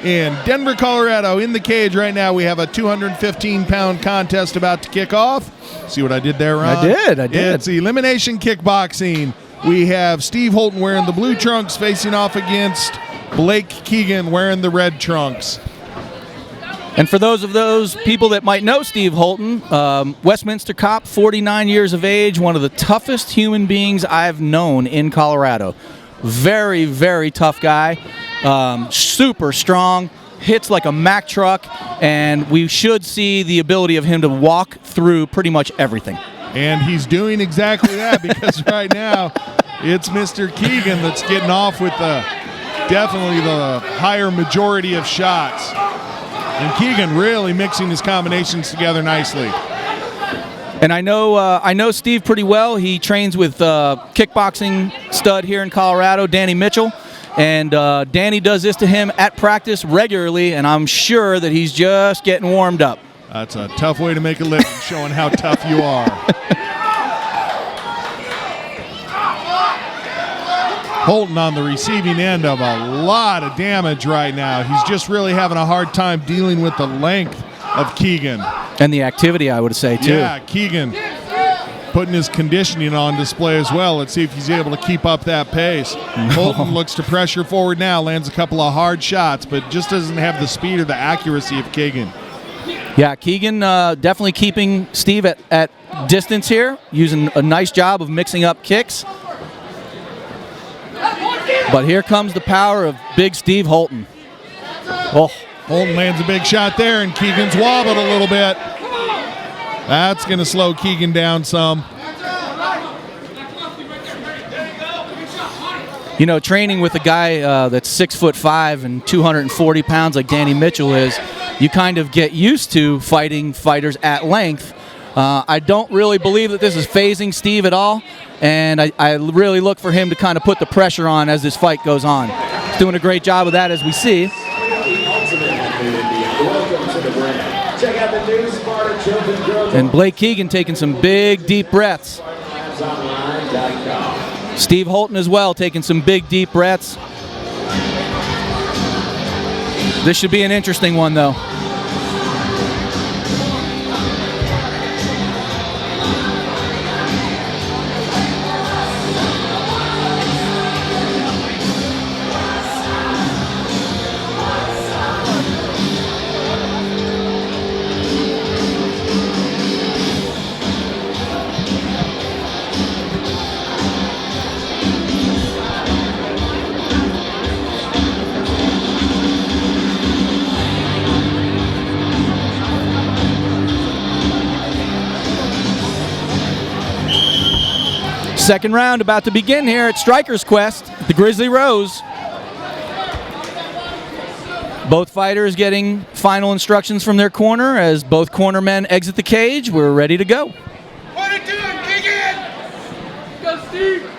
In Denver, Colorado, in the cage right now, we have a 215-pound contest about to kick off. See what I did there, Ron? I did. It's elimination kickboxing. We have Steve Holton wearing the blue trunks facing off against Blake Keegan wearing the red trunks. And for those people that might know Steve Holton, Westminster cop, 49 years of age, one of the toughest human beings I've known in Colorado. Very, very tough guy. Super strong, hits like a Mack truck, and we should see the ability of him to walk through pretty much everything. And he's doing exactly that because right now it's Mr. Keegan that's getting off with definitely the higher majority of shots. And Keegan really mixing his combinations together nicely. And I know Steve pretty well. He trains with kickboxing stud here in Colorado, Danny Mitchell. And Danny does this to him at practice regularly, and I'm sure that he's just getting warmed up. That's a tough way to make a living, showing how tough you are. Holton on the receiving end of a lot of damage right now. He's just really having a hard time dealing with the length of Keegan. And the activity, I would say, too. Yeah, Keegan putting his conditioning on display as well. Let's see if he's able to keep up that pace. Holton looks to pressure forward now, lands a couple of hard shots, but just doesn't have the speed or the accuracy of Keegan. Yeah, Keegan definitely keeping Steve at distance here, using a nice job of mixing up kicks. But here comes the power of big Steve Holton. Oh, Holton lands a big shot there, and Keegan's wobbled a little bit. That's going to slow Keegan down some. You know, training with a guy that's 6'5" and 240 pounds like Danny Mitchell is, you kind of get used to fighting fighters at length. I don't really believe that this is phasing Steve at all, and I really look for him to kind of put the pressure on as this fight goes on. He's doing a great job of that, as we see. And Blake Keegan taking some big, deep breaths. Steve Holton as well taking some big, deep breaths. This should be an interesting one, though. Second round about to begin here at Striker's Quest, the Grizzly Rose. Both fighters getting final instructions from their corner as both corner men exit the cage. We're ready to go. What are you doing, Keegan? Go, Steve.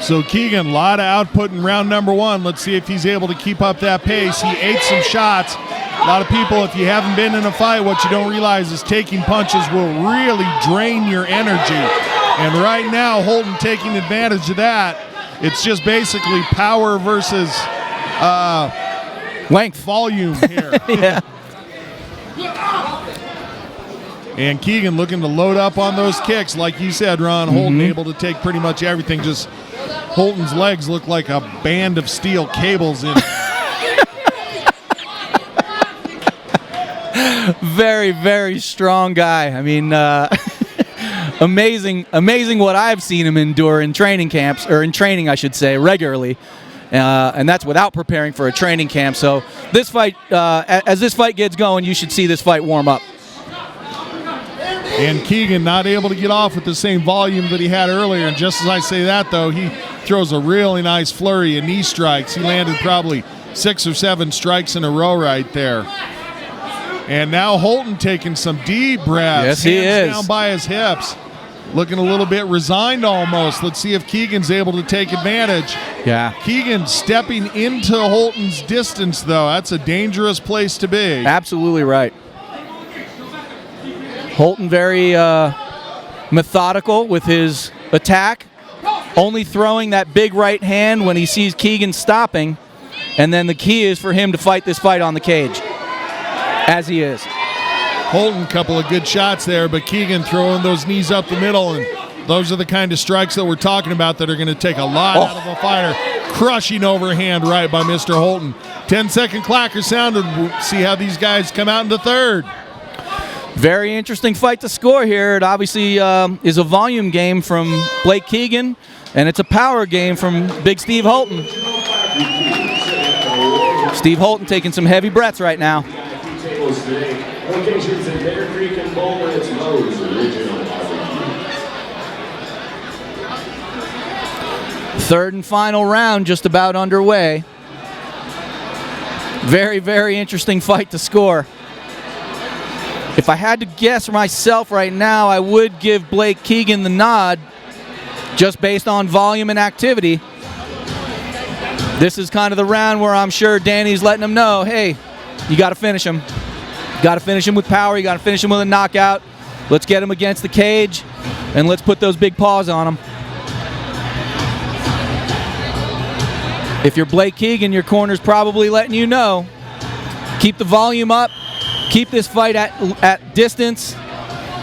So Keegan, a lot of output in round number one. Let's see if he's able to keep up that pace. He ate some shots. A lot of people, if you haven't been in a fight, what you don't realize is taking punches will really drain your energy. And right now, Holton taking advantage of that. It's just basically power versus length, volume here. Yeah. And Keegan looking to load up on those kicks. Like you said, Ron, Holton able to take pretty much everything. Just Holton's legs look like a band of steel cables in Very, very strong guy. I mean, amazing what I've seen him endure in training camps, or in training, I should say, regularly. And that's without preparing for a training camp. So this fight, as this fight gets going, you should see this fight warm up. And Keegan not able to get off with the same volume that he had earlier. And just as I say that, though, he throws a really nice flurry of knee strikes. He landed probably 6 or 7 strikes in a row right there. And now Holton taking some deep breaths. Yes, he is. Down by his hips. Looking a little bit resigned almost. Let's see if Keegan's able to take advantage. Yeah. Keegan stepping into Holton's distance, though. That's a dangerous place to be. Absolutely right. Holton very methodical with his attack. only throwing that big right hand when he sees Keegan stopping, and then the key is for him to fight this fight on the cage, as he is. Holton, couple of good shots there, but Keegan throwing those knees up the middle, and those are the kind of strikes that we're talking about that are going to take a lot out of a fighter. Crushing overhand right by Mr. Holton. 10-second clacker sound, and we'll see how these guys come out in the third. Very interesting fight to score here. It obviously is a volume game from Blake Keegan, and it's a power game from Big Steve Holton. Steve Holton taking some heavy breaths right now. Locations in Bear Creek and Boulder, it's Moe's Original Barbecue. Third and final round just about underway. Very, very interesting fight to score. If I had to guess myself right now, I would give Blake Keegan the nod just based on volume and activity. This is kind of the round where I'm sure Danny's letting him know, hey, you got to finish him. You got to finish him with power. You got to finish him with a knockout. Let's get him against the cage, and let's put those big paws on him. If you're Blake Keegan, your corner's probably letting you know, keep the volume up, keep this fight at distance,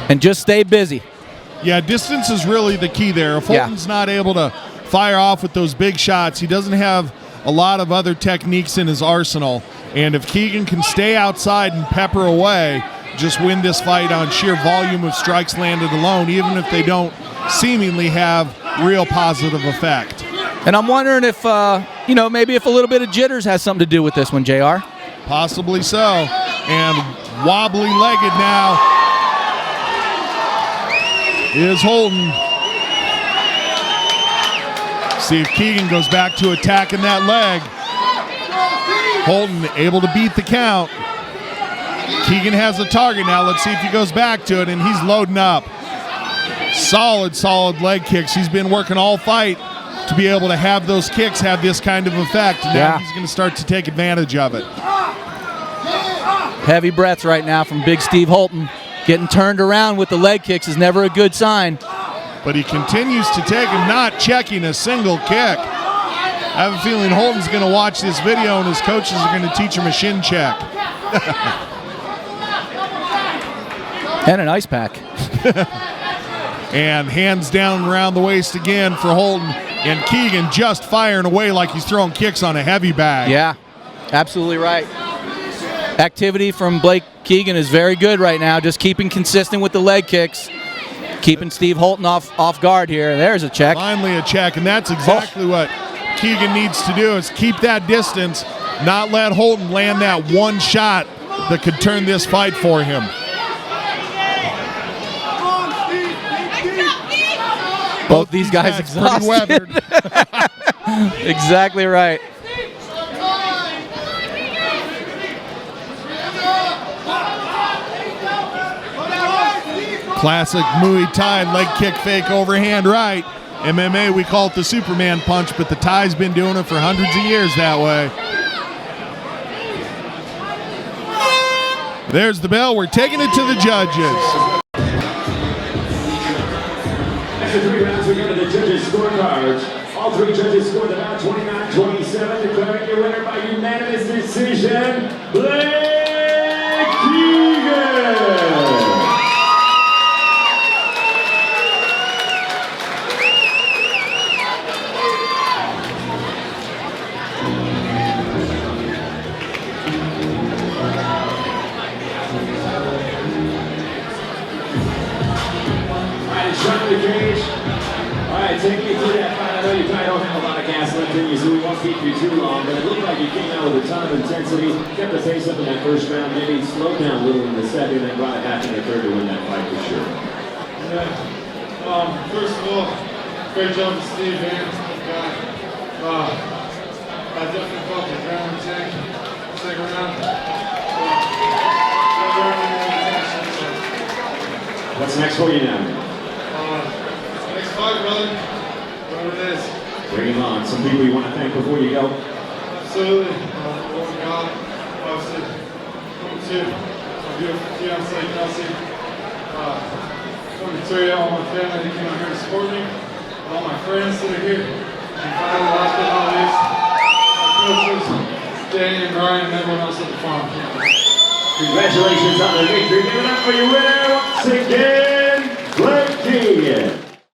and just stay busy. Yeah, distance is really the key there. If Holton's not able to fire off with those big shots, he doesn't have a lot of other techniques in his arsenal. And if Keegan can stay outside and pepper away, just win this fight on sheer volume of strikes landed alone, even if they don't seemingly have real positive effect. And I'm wondering if, maybe if a little bit of jitters has something to do with this one, JR. Possibly so. And wobbly-legged now is Holton. See if Keegan goes back to attacking that leg. Holton able to beat the count. Keegan has a target now. Let's see if he goes back to it, and he's loading up. Solid leg kicks. He's been working all fight to be able to have those kicks have this kind of effect. And now he's going to start to take advantage of it. Heavy breaths right now from Big Steve Holton. Getting turned around with the leg kicks is never a good sign. But he continues to take him, not checking a single kick. I have a feeling Holton's going to watch this video and his coaches are going to teach him a shin check. And an ice pack. And hands down around the waist again for Holton. And Keegan just firing away like he's throwing kicks on a heavy bag. Yeah, absolutely right. Activity from Blake Keegan is very good right now, just keeping consistent with the leg kicks. Keeping Steve Holton off guard here. There's a check. Finally a check, and that's exactly what Keegan needs to do, is keep that distance, not let Holton land that one shot that could turn this fight for him. Both these guys exhausted. Weathered. Exactly right. Classic Muay Thai leg kick fake overhand right. MMA, we call it the Superman punch, but the Thai's been doing it for hundreds of years that way. There's the bell. We're taking it to the judges. After 3 rounds, we go to the judges' scorecards. All 3 judges scored about 29-27, declaring your winner by unanimous decision, Blake Keegan. The cage. All right, take me through that fight. I know you probably don't have a lot of gas left in you, so we won't keep you too long, but it looked like you came out with a ton of intensity, kept the pace up in that first round, maybe slowed down a little in the second, and brought it back in the third to win that fight for sure. Yeah. First of all, great job to Steve, man. I definitely felt the ground tank second round. What's next for you now? Next fight, brother. Whatever it is. Bring him on. Some people you want to thank before you go? Absolutely. Lord God, obviously, number 2, my beautiful fiance, Kelsey. Number 3, all my family that came out here to support me. all my friends that are here, and finally, last but not least, my coaches, Danny and Brian, and everyone else at the farm. Congratulations on the victory. Give it up for your winner once again, Keegan.